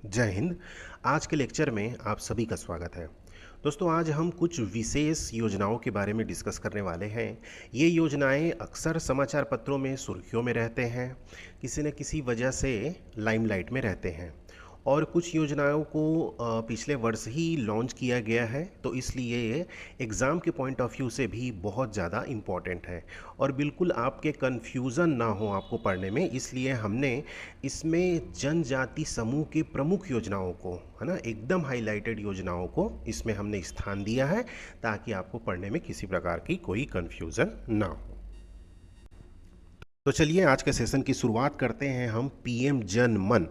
जय हिंद। आज के लेक्चर में आप सभी का स्वागत है। दोस्तों, आज हम कुछ विशेष योजनाओं के बारे में डिस्कस करने वाले हैं। ये योजनाएं अक्सर समाचार पत्रों में सुर्खियों में रहते हैं, किसी न किसी वजह से लाइमलाइट में रहते हैं। और कुछ योजनाओं को पिछले वर्ष ही लॉन्च किया गया है, तो इसलिए ये एग्ज़ाम के पॉइंट ऑफ व्यू से भी बहुत ज़्यादा इम्पॉर्टेंट है। और बिल्कुल आपके कन्फ्यूज़न ना हो आपको पढ़ने में, इसलिए हमने इसमें जनजाति समूह के प्रमुख योजनाओं को, है ना, एकदम हाईलाइटेड योजनाओं को इसमें हमने स्थान दिया है, ताकि आपको पढ़ने में किसी प्रकार की कोई कन्फ्यूज़न ना हो। तो चलिए आज के सेशन की शुरुआत करते हैं हम पीएम जन मन,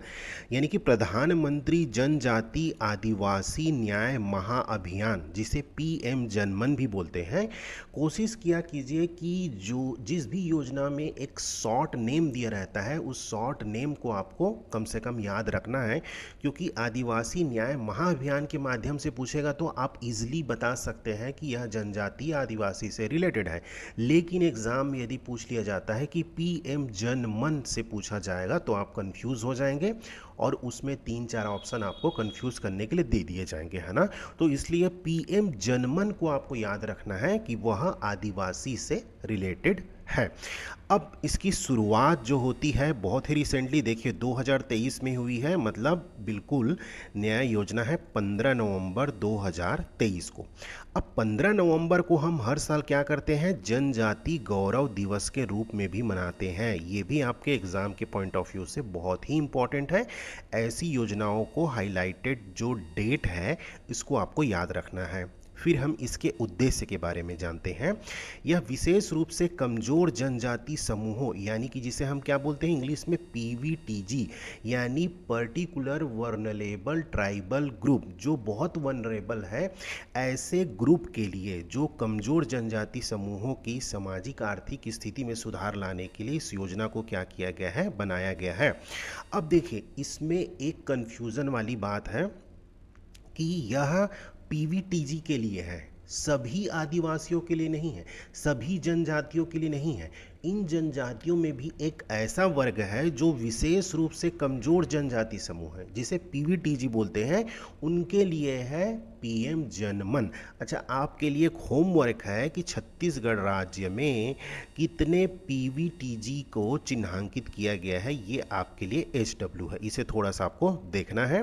यानी कि प्रधानमंत्री जनजाति आदिवासी न्याय महाअभियान, जिसे पीएम जन मन भी बोलते हैं। कोशिश किया कीजिए कि जो जिस भी योजना में एक शॉर्ट नेम दिया रहता है, उस शॉर्ट नेम को आपको कम से कम याद रखना है, क्योंकि आदिवासी न्याय महाअभियान के माध्यम से पूछेगा तो आप इजीली बता सकते हैं कि यह जनजातीय आदिवासी से रिलेटेड है। लेकिन एग्ज़ाम में यदि पूछ लिया जाता है कि पीएम जन मन से पूछा जाएगा, तो आप कंफ्यूज हो जाएंगे और उसमें 3-4 ऑप्शन आपको कंफ्यूज करने के लिए दे दिए जाएंगे, है ना। तो इसलिए पीएम जनमन को आपको याद रखना है कि वह आदिवासी से रिलेटेड है। अब इसकी शुरुआत जो होती है बहुत ही रिसेंटली, देखिए 2023 में हुई है, मतलब बिल्कुल नया योजना है 15 नवंबर 2023 को। अब 15 नवंबर को हम हर साल क्या करते हैं, जनजाति गौरव दिवस के रूप में भी मनाते हैं। ये भी आपके एग्ज़ाम के पॉइंट ऑफ व्यू से बहुत ही इंपॉर्टेंट है। ऐसी योजनाओं को हाईलाइटेड जो डेट है, इसको आपको याद रखना है। फिर हम इसके उद्देश्य के बारे में जानते हैं। यह विशेष रूप से कमज़ोर जनजाति समूहों, यानी कि जिसे हम क्या बोलते हैं इंग्लिश में पीवीटीजी, यानी पर्टिकुलर वर्नरेबल ट्राइबल ग्रुप, जो बहुत वनरेबल है, ऐसे ग्रुप के लिए, जो कमज़ोर जनजाति समूहों की सामाजिक आर्थिक स्थिति में सुधार लाने के लिए इस योजना को क्या किया गया है, बनाया गया है। अब देखिए, इसमें एक कन्फ्यूज़न वाली बात है कि यह पीवीटीजी के लिए है, सभी आदिवासियों के लिए नहीं है, सभी जनजातियों के लिए नहीं है। इन जनजातियों में भी एक ऐसा वर्ग है जो विशेष रूप से कमज़ोर जनजाति समूह है, जिसे पीवीटीजी बोलते हैं, उनके लिए है पीएम जनमन। अच्छा, आपके लिए एक होमवर्क है कि छत्तीसगढ़ राज्य में कितने पीवीटीजी को चिन्हांकित किया गया है, ये आपके लिए एचडब्ल्यू है, इसे थोड़ा सा आपको देखना है।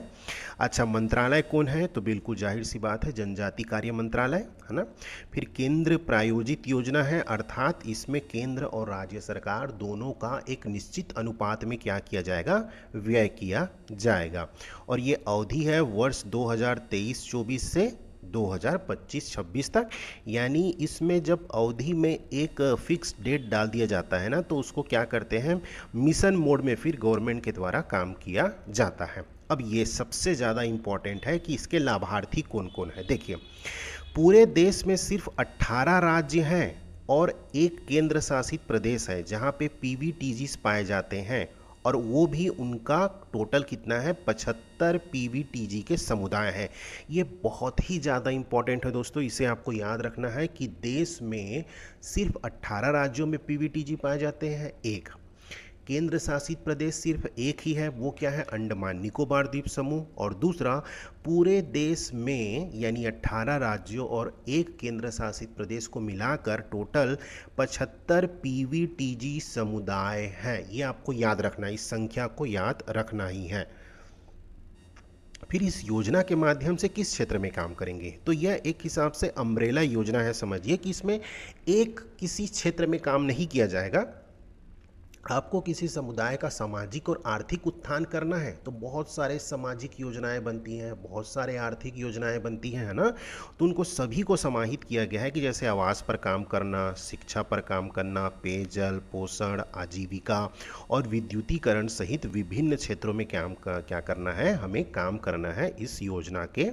अच्छा, मंत्रालय कौन है, तो बिल्कुल जाहिर सी बात है जनजाति कार्य मंत्रालय, है ना। फिर केंद्र प्रायोजित योजना है, अर्थात इसमें केंद्र और राज्य सरकार दोनों का एक निश्चित अनुपात में क्या किया जाएगा, व्यय किया जाएगा। और ये अवधि है वर्ष 2023-24 से 2025-26 तक, यानी इसमें जब अवधि में एक फिक्स डेट डाल दिया जाता है ना, तो उसको क्या करते हैं, मिशन मोड में फिर गवर्नमेंट के द्वारा काम किया जाता है। अब ये सबसे ज़्यादा इम्पॉर्टेंट है कि इसके लाभार्थी कौन कौन है। देखिए, पूरे देश में सिर्फ 18 राज्य हैं और एक केंद्र शासित प्रदेश है जहाँ पे पीवीटीजीज पाए जाते हैं, और वो भी उनका टोटल कितना है, 75 पीवीटीजी के समुदाय हैं। ये बहुत ही ज़्यादा इम्पॉर्टेंट है दोस्तों, इसे आपको याद रखना है कि देश में सिर्फ 18 राज्यों में पीवीटीजी पाए जाते हैं, एक केंद्र शासित प्रदेश सिर्फ एक ही है, वो क्या है, अंडमान निकोबार द्वीप समूह, और दूसरा पूरे देश में यानी 18 राज्यों और एक केंद्र शासित प्रदेश को मिलाकर टोटल 75 पीवीटीजी समुदाय हैं। ये आपको याद रखना है, इस संख्या को याद रखना ही है। फिर इस योजना के माध्यम से किस क्षेत्र में काम करेंगे, तो यह एक हिसाब से अम्ब्रेला योजना है। समझिए कि इसमें एक किसी क्षेत्र में काम नहीं किया जाएगा, आपको किसी समुदाय का सामाजिक और आर्थिक उत्थान करना है, तो बहुत सारे सामाजिक योजनाएं बनती हैं, बहुत सारे आर्थिक योजनाएं बनती हैं, है ना। तो उनको सभी को समाहित किया गया है कि जैसे आवास पर काम करना, शिक्षा पर काम करना, पेयजल, पोषण, आजीविका और विद्युतीकरण सहित विभिन्न क्षेत्रों में क्या करना है, हमें काम करना है इस योजना के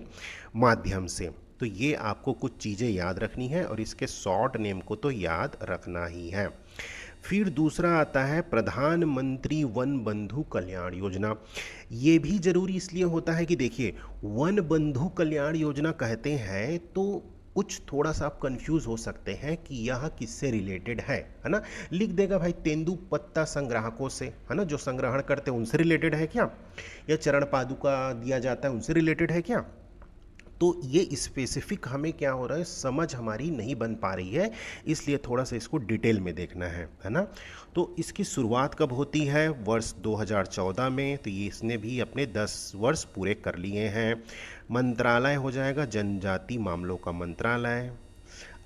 माध्यम से। तो ये आपको कुछ चीज़ें याद रखनी है और इसके शॉर्ट नेम को तो याद रखना ही है। फिर दूसरा आता है प्रधानमंत्री वन बंधु कल्याण योजना। ये भी जरूरी इसलिए होता है कि देखिए, वन बंधु कल्याण योजना कहते हैं तो कुछ थोड़ा सा आप कंफ्यूज हो सकते हैं कि यह किससे रिलेटेड है ना। लिख देगा भाई तेंदुपत्ता संग्राहकों से, है ना, जो संग्रहण करते हैं उनसे रिलेटेड है क्या, या चरण पादुका दिया जाता है उनसे रिलेटेड है क्या। तो ये स्पेसिफिक हमें क्या हो रहा है, समझ हमारी नहीं बन पा रही है, इसलिए थोड़ा सा इसको डिटेल में देखना है ना। तो इसकी शुरुआत कब होती है, वर्ष 2014 में, तो ये इसने भी अपने 10 वर्ष पूरे कर लिए हैं। मंत्रालय हो जाएगा जनजाति मामलों का मंत्रालय।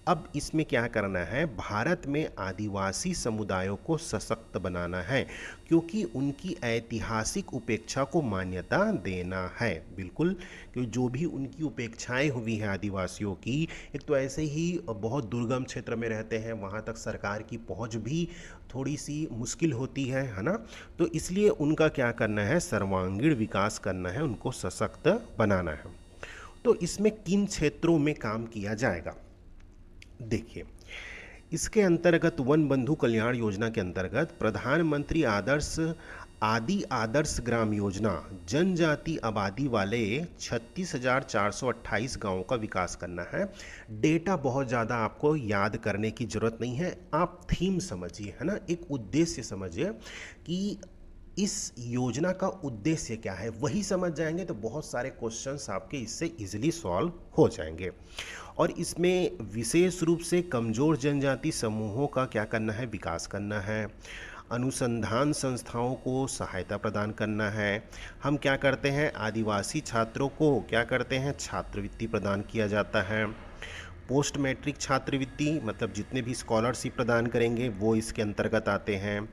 अब इसमें क्या करना है, भारत में आदिवासी समुदायों को सशक्त बनाना है, क्योंकि उनकी ऐतिहासिक उपेक्षा को मान्यता देना है। बिल्कुल, क्योंकि जो भी उनकी उपेक्षाएं हुई हैं आदिवासियों की, एक तो ऐसे ही बहुत दुर्गम क्षेत्र में रहते हैं, वहाँ तक सरकार की पहुँच भी थोड़ी सी मुश्किल होती है ना। तो इसलिए उनका क्या करना है, सर्वांगीण विकास करना है, उनको सशक्त बनाना है। तो इसमें किन क्षेत्रों में काम किया जाएगा, देखिए, इसके अंतर्गत वन बंधु कल्याण योजना के अंतर्गत प्रधानमंत्री आदर्श ग्राम योजना जनजाति आबादी वाले 36,428 गांवों का विकास करना है। डेटा बहुत ज़्यादा आपको याद करने की ज़रूरत नहीं है, आप थीम समझिए, है ना, एक उद्देश्य समझिए कि इस योजना का उद्देश्य क्या है, वही समझ जाएंगे तो बहुत सारे क्वेश्चंस आपके इससे इजीली सॉल्व हो जाएंगे। और इसमें विशेष रूप से कमज़ोर जनजाति समूहों का क्या करना है, विकास करना है। अनुसंधान संस्थाओं को सहायता प्रदान करना है। हम क्या करते हैं, आदिवासी छात्रों को क्या करते हैं, छात्रवृत्ति प्रदान किया जाता है। पोस्ट मैट्रिक छात्रवृत्ति मतलब जितने भी स्कॉलरशिप प्रदान करेंगे वो इसके अंतर्गत आते हैं।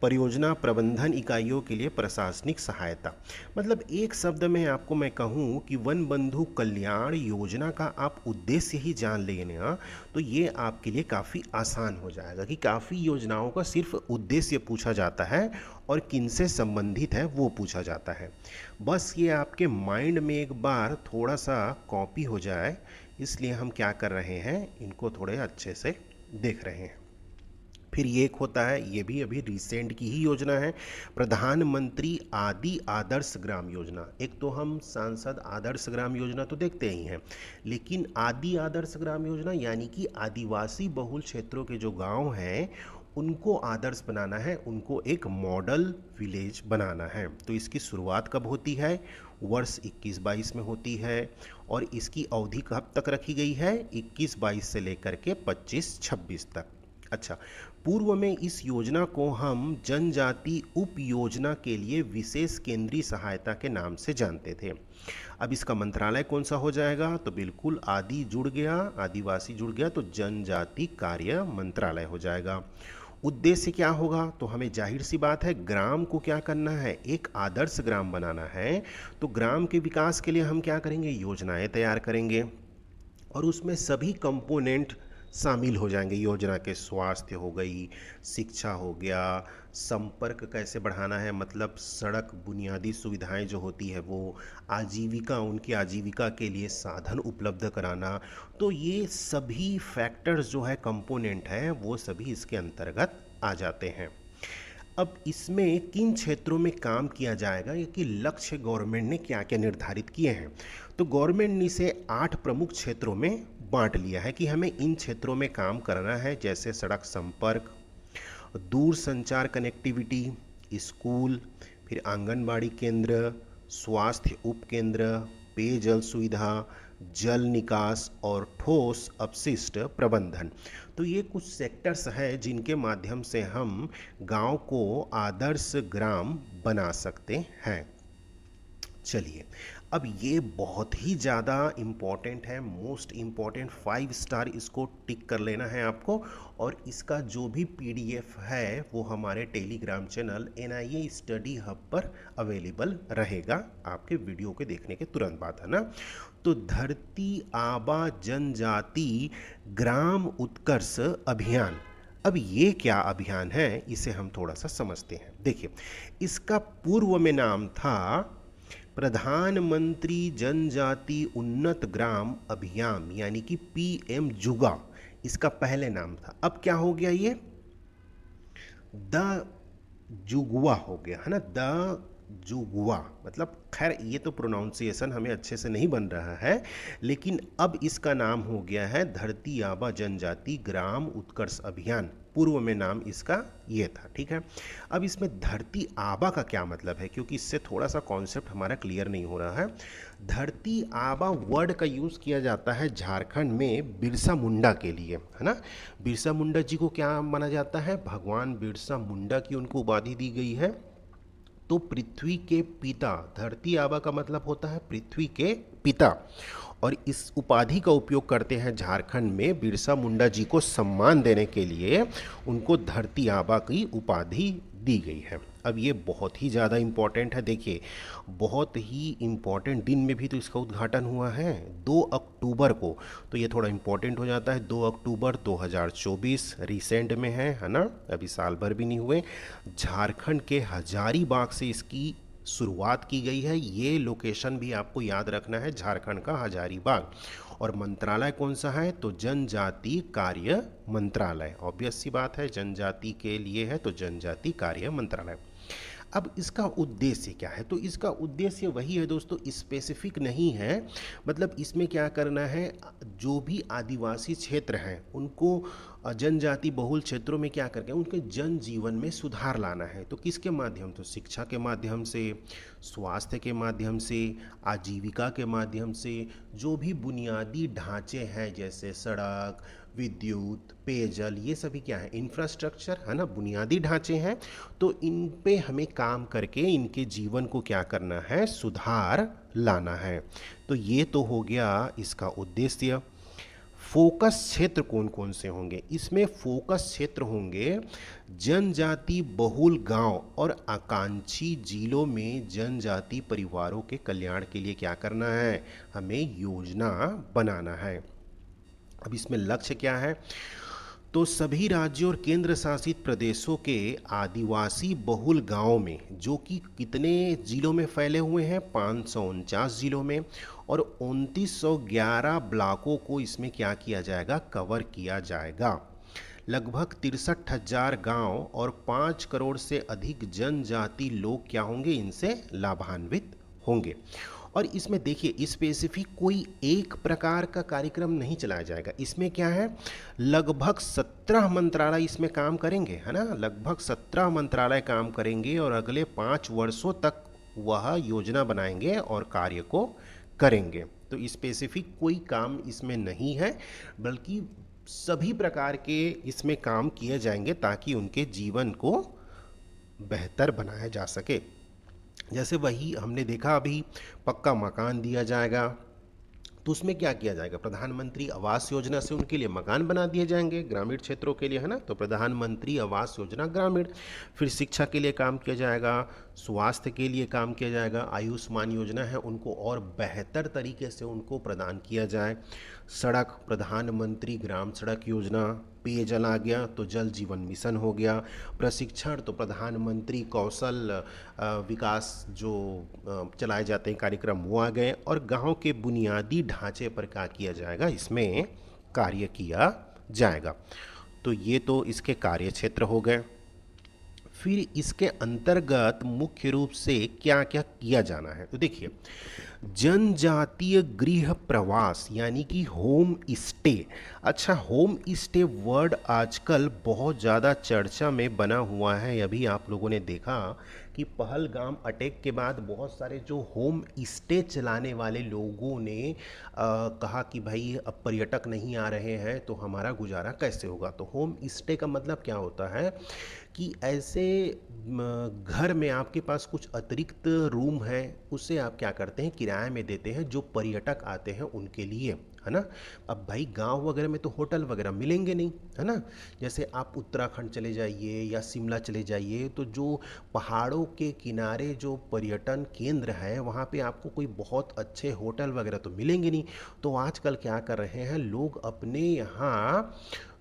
परियोजना प्रबंधन इकाइयों के लिए प्रशासनिक सहायता, मतलब एक शब्द में आपको मैं कहूँ कि वन बंधु कल्याण योजना का आप उद्देश्य ही जान लेना, तो ये आपके लिए काफ़ी आसान हो जाएगा कि काफ़ी योजनाओं का सिर्फ उद्देश्य पूछा जाता है और किनसे संबंधित है वो पूछा जाता है। बस ये आपके माइंड में एक बार थोड़ा सा कॉपी हो जाए, इसलिए हम क्या कर रहे हैं, इनको थोड़े अच्छे से देख रहे हैं। फिर ये एक होता है, ये भी अभी रिसेंट की ही योजना है, प्रधानमंत्री आदि आदर्श ग्राम योजना। एक तो हम सांसद आदर्श ग्राम योजना तो देखते ही हैं, लेकिन आदि आदर्श ग्राम योजना यानी कि आदिवासी बहुल क्षेत्रों के जो गांव हैं उनको आदर्श बनाना है, उनको एक मॉडल विलेज बनाना है। तो इसकी शुरुआत कब होती है, वर्ष 21-22 में होती है, और इसकी अवधि कब तक रखी गई है, 21-22 से लेकर के 25-26 तक। अच्छा, पूर्व में इस योजना को हम जनजाति उप योजना के लिए विशेष केंद्रीय सहायता के नाम से जानते थे। अब इसका मंत्रालय कौन सा हो जाएगा, तो बिल्कुल आदि जुड़ गया, आदिवासी जुड़ गया, तो जनजाति कार्य मंत्रालय हो जाएगा। उद्देश्य क्या होगा, तो हमें जाहिर सी बात है ग्राम को क्या करना है, एक आदर्श ग्राम बनाना है। तो ग्राम के विकास के लिए हम क्या करेंगे, योजनाएं तैयार करेंगे, और उसमें सभी कंपोनेंट शामिल हो जाएंगे योजना के। स्वास्थ्य हो गई, शिक्षा हो गया, संपर्क कैसे बढ़ाना है, मतलब सड़क बुनियादी सुविधाएं जो होती है वो, आजीविका, उनकी आजीविका के लिए साधन उपलब्ध कराना। तो ये सभी फैक्टर्स जो है, कंपोनेंट है, वो सभी इसके अंतर्गत आ जाते हैं। अब इसमें किन क्षेत्रों में काम किया जाएगा, ये कि लक्ष्य गवर्नमेंट ने क्या क्या निर्धारित किए हैं। तो गवर्नमेंट ने इसे 8 प्रमुख क्षेत्रों में बांट लिया है कि हमें इन क्षेत्रों में काम करना है, जैसे सड़क संपर्क, दूर संचार कनेक्टिविटी, स्कूल, फिर आंगनबाड़ी केंद्र, स्वास्थ्य उपकेंद्र, पेयजल सुविधा, जल निकास और ठोस अपशिष्ट प्रबंधन। तो ये कुछ सेक्टर्स हैं जिनके माध्यम से हम गांव को आदर्श ग्राम बना सकते हैं। चलिए, अब ये बहुत ही ज़्यादा इम्पॉर्टेंट है, मोस्ट इम्पॉर्टेंट, 5 स्टार इसको टिक कर लेना है आपको। और इसका जो भी पीडीएफ है वो हमारे Telegram channel NIA study hub पर अवेलेबल रहेगा आपके वीडियो के देखने के तुरंत बाद, है ना। तो धरती आबा जनजाति ग्राम उत्कर्ष अभियान, अब ये क्या अभियान है, इसे हम थोड़ा सा समझते हैं। देखिए, इसका पूर्व में नाम था प्रधानमंत्री जनजाति उन्नत ग्राम अभियान, यानी कि PM जुगा, इसका पहले नाम था। अब क्या हो गया, ये द जुगवा हो गया, है ना, द जुगुआ, मतलब खैर ये तो प्रोनाउंसिएशन हमें अच्छे से नहीं बन रहा है, लेकिन अब इसका नाम हो गया है धरती आबा जनजाति ग्राम उत्कर्ष अभियान। पूर्व में नाम इसका ये था, ठीक है। अब इसमें धरती आबा का क्या मतलब है, क्योंकि इससे थोड़ा सा कॉन्सेप्ट हमारा क्लियर नहीं हो रहा है। धरती आबा वर्ड का यूज़ किया जाता है झारखंड में बिरसा मुंडा के लिए, है ना। बिरसा मुंडा जी को क्या माना जाता है, भगवान बिरसा मुंडा की उनको उपाधि दी गई है। तो पृथ्वी के पिता, धरती आबा का मतलब होता है पृथ्वी के पिता, और इस उपाधि का उपयोग करते हैं झारखंड में बिरसा मुंडा जी को सम्मान देने के लिए। उनको धरती आबा की उपाधि दी गई है। अब ये बहुत ही ज़्यादा इम्पॉर्टेंट है, देखिए बहुत ही इम्पॉर्टेंट दिन में भी तो इसका उद्घाटन हुआ है 2 अक्टूबर को, तो ये थोड़ा इम्पॉर्टेंट हो जाता है। 2 अक्टूबर 2024 रिसेंट में है ना, अभी साल भर भी नहीं हुए। झारखंड के हजारीबाग से इसकी शुरुआत की गई है। ये लोकेशन भी आपको याद रखना है, झारखंड का हजारीबाग। और मंत्रालय कौन सा है, तो जनजाति कार्य मंत्रालय। ऑब्वियस सी बात है, जनजाति के लिए है तो जनजाति कार्य मंत्रालय। अब इसका उद्देश्य क्या है, तो इसका उद्देश्य वही है दोस्तों, स्पेसिफिक नहीं है। मतलब इसमें क्या करना है, जो भी आदिवासी क्षेत्र हैं उनको जनजाति बहुल क्षेत्रों में क्या करके उनके जनजीवन में सुधार लाना है। तो किसके माध्यम, तो शिक्षा के माध्यम से, स्वास्थ्य के माध्यम से, आजीविका के माध्यम से। जो भी बुनियादी ढांचे हैं जैसे सड़क, विद्युत, पेयजल, ये सभी क्या है, इंफ्रास्ट्रक्चर है ना, बुनियादी ढांचे हैं। तो इन पे हमें काम करके इनके जीवन को क्या करना है, सुधार लाना है। तो ये तो हो गया इसका उद्देश्य। फोकस क्षेत्र कौन कौन से होंगे, इसमें फोकस क्षेत्र होंगे जनजाति बहुल गांव और आकांक्षी जिलों में जनजाति परिवारों के कल्याण के लिए क्या करना है, हमें योजना बनाना है। अब इसमें लक्ष्य क्या है, तो सभी राज्यों और केंद्र शासित प्रदेशों के आदिवासी बहुल गांवों में, जो कि कितने जिलों में फैले हुए हैं, 549 जिलों में, और 2911 ब्लॉकों को इसमें क्या किया जाएगा, कवर किया जाएगा। लगभग 63,000 गांव और 5 करोड़ से अधिक जनजाति लोग क्या होंगे, इनसे लाभान्वित होंगे। और इसमें देखिए स्पेसिफिक कोई एक प्रकार का कार्यक्रम नहीं चलाया जाएगा। इसमें क्या है, लगभग 17 मंत्रालय इसमें काम करेंगे, है ना, लगभग 17 मंत्रालय काम करेंगे और अगले 5 वर्षों तक वह योजना बनाएंगे और कार्य को करेंगे। तो स्पेसिफिक कोई काम इसमें नहीं है, बल्कि सभी प्रकार के इसमें काम किए जाएंगे ताकि उनके जीवन को बेहतर बनाया जा सके। जैसे वही हमने देखा अभी, पक्का मकान दिया जाएगा, तो उसमें क्या किया जाएगा, प्रधानमंत्री आवास योजना से उनके लिए मकान बना दिए जाएंगे ग्रामीण क्षेत्रों के लिए, है ना। तो प्रधानमंत्री आवास योजना ग्रामीण। फिर शिक्षा के लिए काम किया जाएगा, स्वास्थ्य के लिए काम किया जाएगा, आयुष्मान योजना है उनको और बेहतर तरीके से उनको प्रदान किया जाए। सड़क, प्रधानमंत्री ग्राम सड़क योजना। पेयजल आ गया तो जल जीवन मिशन हो गया। प्रशिक्षण, तो प्रधानमंत्री कौशल विकास जो चलाए जाते हैं कार्यक्रम वो आ गए। और गांव के बुनियादी ढांचे पर क्या किया जाएगा, इसमें कार्य किया जाएगा। तो ये तो इसके कार्य क्षेत्र हो गए। फिर इसके अंतर्गत मुख्य रूप से क्या क्या किया जाना है, तो देखिए जनजातीय गृह प्रवास यानी कि होम स्टे। अच्छा, होम स्टे वर्ड आजकल बहुत ज़्यादा चर्चा में बना हुआ है। अभी आप लोगों ने देखा कि पहलगाम अटैक के बाद बहुत सारे जो होम स्टे चलाने वाले लोगों ने कहा कि भाई अब पर्यटक नहीं आ रहे हैं तो हमारा गुजारा कैसे होगा। तो होम स्टे का मतलब क्या होता है कि ऐसे घर में आपके पास कुछ अतिरिक्त रूम है, उसे आप क्या करते हैं, किराए में देते हैं जो पर्यटक आते हैं उनके लिए, है ना। अब भाई गांव वगैरह में तो होटल वगैरह मिलेंगे नहीं, है ना। जैसे आप उत्तराखंड चले जाइए या शिमला चले जाइए, तो जो पहाड़ों के किनारे जो पर्यटन केंद्र है वहाँ पे आपको कोई बहुत अच्छे होटल वगैरह तो मिलेंगे नहीं। तो आजकल क्या कर रहे हैं लोग, अपने यहाँ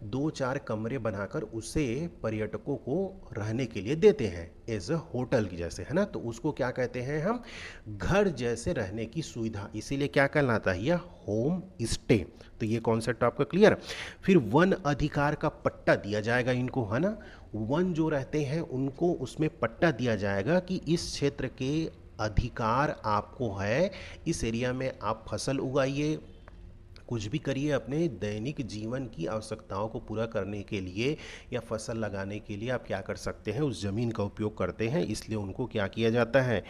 2-4 कमरे बनाकर उसे पर्यटकों को रहने के लिए देते हैं एज अ होटल की जैसे, है ना। तो उसको क्या कहते हैं हम, घर जैसे रहने की सुविधा, इसीलिए क्या कहलाता है यह होम स्टे। तो ये कॉन्सेप्ट आपका क्लियर। फिर वन अधिकार का पट्टा दिया जाएगा इनको, है ना। वन जो रहते हैं उनको उसमें पट्टा दिया जाएगा कि इस क्षेत्र के अधिकार आपको है, इस एरिया में आप फसल उगाइए, कुछ भी करिए, अपने दैनिक जीवन की आवश्यकताओं को पूरा करने के लिए या फसल लगाने के लिए आप क्या कर सकते हैं, उस ज़मीन का उपयोग करते हैं। इसलिए उनको क्या किया जाता है,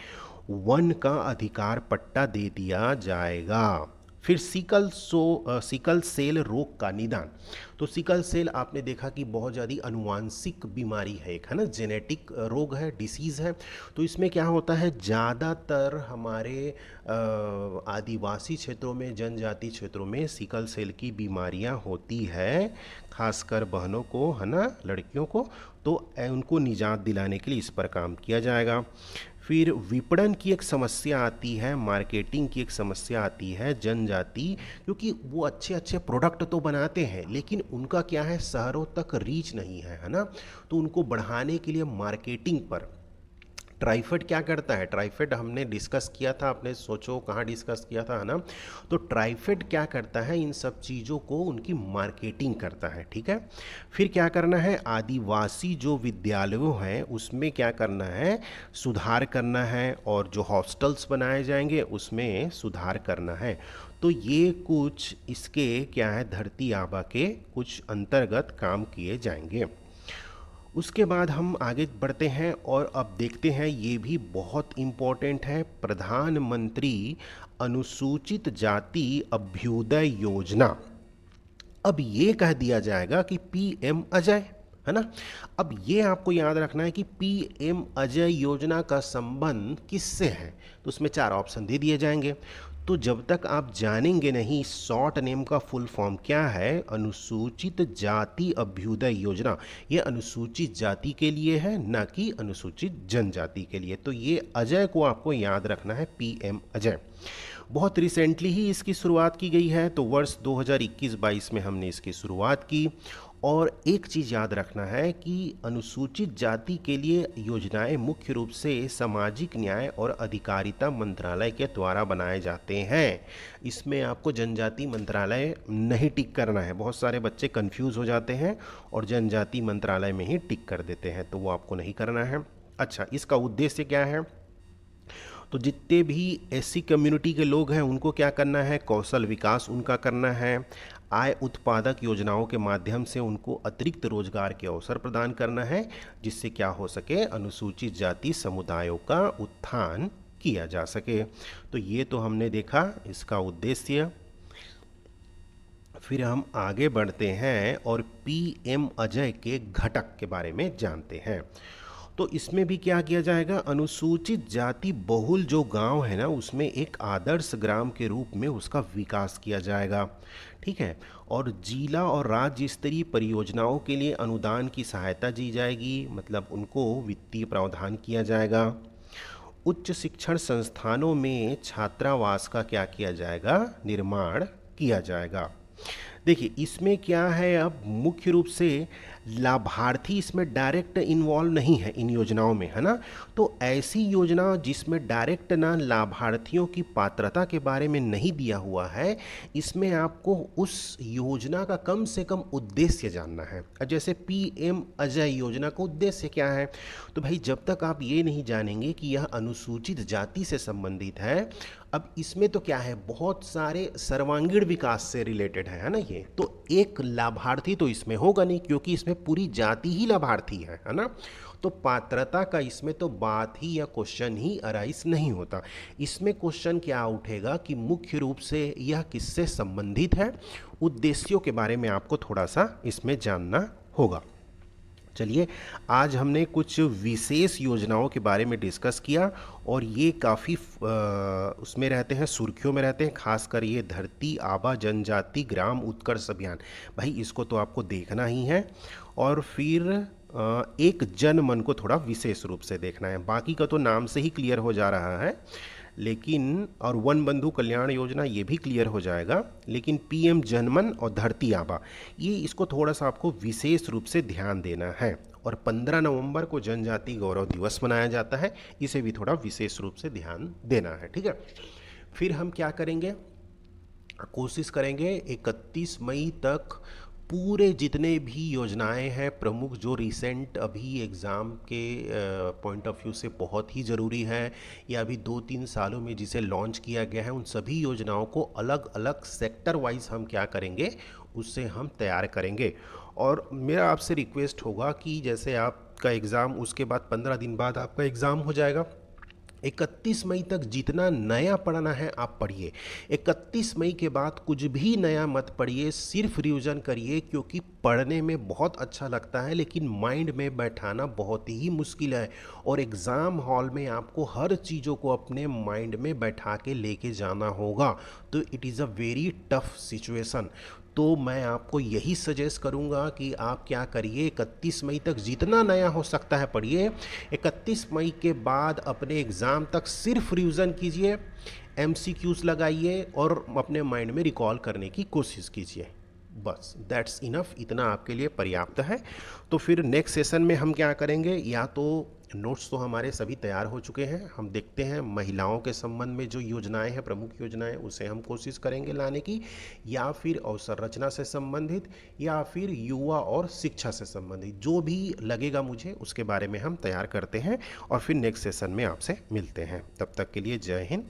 वन का अधिकार पट्टा दे दिया जाएगा। फिर सिकल सेल रोग का निदान। तो सिकल सेल आपने देखा कि बहुत ज़्यादा अनुवांशिक बीमारी है, एक है ना, जेनेटिक रोग है, डिसीज़ है। तो इसमें क्या होता है, ज़्यादातर हमारे आदिवासी क्षेत्रों में, जनजाति क्षेत्रों में सिकल सेल की बीमारियां होती है, खासकर बहनों को, है ना, लड़कियों को। तो उनको निजात दिलाने के लिए इस पर काम किया जाएगा। फिर विपणन की एक समस्या आती है, मार्केटिंग की एक समस्या आती है जनजाति, क्योंकि वो अच्छे अच्छे प्रोडक्ट तो बनाते हैं लेकिन उनका क्या है, शहरों तक रीच नहीं है ना। तो उनको बढ़ाने के लिए मार्केटिंग पर ट्राइफेड क्या करता है, ट्राइफेड हमने डिस्कस किया था, आपने सोचो कहाँ डिस्कस किया था, है ना। तो ट्राइफेड क्या करता है, इन सब चीज़ों को उनकी मार्केटिंग करता है, ठीक है। फिर क्या करना है, आदिवासी जो विद्यालयों हैं उसमें क्या करना है, सुधार करना है, और जो हॉस्टल्स बनाए जाएंगे उसमें सुधार करना है। तो ये कुछ इसके क्या है, धरती आबा के कुछ अंतर्गत काम किए जाएंगे। उसके बाद हम आगे बढ़ते हैं और अब देखते हैं, ये भी बहुत इम्पोर्टेंट है, प्रधानमंत्री अनुसूचित जाति अभ्युदय योजना। अब ये कह दिया जाएगा कि पीएम अजय, है ना। अब ये आपको याद रखना है कि पीएम अजय योजना का संबंध किससे है। तो उसमें 4 ऑप्शन दे दिए जाएंगे। तो जब तक आप जानेंगे नहीं शॉर्ट नेम का फुल फॉर्म क्या है, अनुसूचित जाति अभ्युदय योजना, ये अनुसूचित जाति के लिए है, ना कि अनुसूचित जनजाति के लिए। तो ये अजय को आपको याद रखना है, पीएम अजय। बहुत रिसेंटली ही इसकी शुरुआत की गई है, तो वर्ष 2021-22 में हमने इसकी शुरुआत की। और एक चीज़ याद रखना है कि अनुसूचित जाति के लिए योजनाएं मुख्य रूप से सामाजिक न्याय और अधिकारिता मंत्रालय के द्वारा बनाए जाते हैं। इसमें आपको जनजाति मंत्रालय नहीं टिक करना है, बहुत सारे बच्चे कंफ्यूज हो जाते हैं और जनजाति मंत्रालय में ही टिक कर देते हैं, तो वो आपको नहीं करना है। अच्छा, इसका उद्देश्य क्या है, तो जितने भी एससी कम्युनिटी के लोग हैं उनको क्या करना है, कौशल विकास उनका करना है, आय उत्पादक योजनाओं के माध्यम से उनको अतिरिक्त रोजगार के अवसर प्रदान करना है, जिससे क्या हो सके, अनुसूचित जाति समुदायों का उत्थान किया जा सके। तो ये तो हमने देखा इसका उद्देश्य। फिर हम आगे बढ़ते हैं और पीएम अजय के घटक के बारे में जानते हैं। तो इसमें भी क्या किया जाएगा, अनुसूचित जाति बहुल जो गांव है ना उसमें एक आदर्श ग्राम के रूप में उसका विकास किया जाएगा, ठीक है। और जिला और राज्य स्तरीय परियोजनाओं के लिए अनुदान की सहायता दी जाएगी, मतलब उनको वित्तीय प्रावधान किया जाएगा। उच्च शिक्षण संस्थानों में छात्रावास का क्या किया जाएगा, निर्माण किया जाएगा। देखिए इसमें क्या है, अब मुख्य रूप से लाभार्थी इसमें डायरेक्ट इन्वॉल्व नहीं है इन योजनाओं में, है ना। तो ऐसी योजना जिसमें डायरेक्ट ना लाभार्थियों की पात्रता के बारे में नहीं दिया हुआ है, इसमें आपको उस योजना का कम से कम उद्देश्य जानना है। अब जैसे पीएम अजय योजना का उद्देश्य क्या है, तो भाई जब तक आप ये नहीं जानेंगे कि यह अनुसूचित जाति से संबंधित है, अब इसमें तो क्या है, बहुत सारे सर्वांगीण विकास से रिलेटेड है ना ये, तो एक लाभार्थी तो इसमें होगा नहीं क्योंकि इसमें पूरी जाति ही लाभार्थी है ना। तो पात्रता का इसमें तो बात ही या क्वेश्चन ही अराइज नहीं होता। इसमें क्वेश्चन क्या उठेगा कि मुख्य रूप से यह किससे संबंधित है, उद्देश्यों के बारे में आपको थोड़ा सा इसमें जानना होगा। चलिए आज हमने कुछ विशेष योजनाओं के बारे में डिस्कस किया और ये काफ़ी उसमें रहते हैं, सुर्खियों में रहते हैं, खासकर ये धरती आबा जनजाति ग्राम उत्कर्ष अभियान। भाई इसको तो आपको देखना ही है और फिर एक जन मन को थोड़ा विशेष रूप से देखना है। बाकी का तो नाम से ही क्लियर हो जा रहा है, लेकिन और वन बंधु कल्याण योजना ये भी क्लियर हो जाएगा, लेकिन पीएम जनमन और धरती आबा ये इसको थोड़ा सा आपको विशेष रूप से ध्यान देना है। और 15 नवंबर को जनजाति गौरव दिवस मनाया जाता है, इसे भी थोड़ा विशेष रूप से ध्यान देना है, ठीक है। फिर हम क्या करेंगे, कोशिश करेंगे 31 मई तक पूरे जितने भी योजनाएं हैं प्रमुख जो रिसेंट अभी एग्ज़ाम के पॉइंट ऑफ व्यू से बहुत ही ज़रूरी है या अभी 2-3 सालों में जिसे लॉन्च किया गया है, उन सभी योजनाओं को अलग अलग सेक्टर वाइज हम क्या करेंगे, उससे हम तैयार करेंगे। और मेरा आपसे रिक्वेस्ट होगा कि जैसे आपका एग्ज़ाम उसके बाद 15 दिन बाद आपका एग्ज़ाम हो जाएगा, 31 मई तक जितना नया पढ़ना है आप पढ़िए। 31 मई के बाद कुछ भी नया मत पढ़िए, सिर्फ रिवीजन करिए, क्योंकि पढ़ने में बहुत अच्छा लगता है लेकिन माइंड में बैठाना बहुत ही मुश्किल है। और एग्ज़ाम हॉल में आपको हर चीज़ों को अपने माइंड में बैठा के लेके जाना होगा, तो it is a very tough situation. तो मैं आपको यही सजेस्ट करूंगा कि आप क्या करिए, 31 मई तक जितना नया हो सकता है पढ़िए। 31 मई के बाद अपने एग्ज़ाम तक सिर्फ रिवीजन कीजिए, एमसीक्यूज़ लगाइए और अपने माइंड में रिकॉल करने की कोशिश कीजिए। बस दैट्स इनफ, इतना आपके लिए पर्याप्त है। तो फिर नेक्स्ट सेशन में हम क्या करेंगे, या तो नोट्स तो हमारे सभी तैयार हो चुके हैं, हम देखते हैं महिलाओं के संबंध में जो योजनाएं हैं, प्रमुख योजनाएं, उसे हम कोशिश करेंगे लाने की, या फिर अवसंरचना से संबंधित, या फिर युवा और शिक्षा से संबंधित, जो भी लगेगा मुझे उसके बारे में हम तैयार करते हैं और फिर नेक्स्ट सेशन में आपसे मिलते हैं। तब तक के लिए जय हिंद,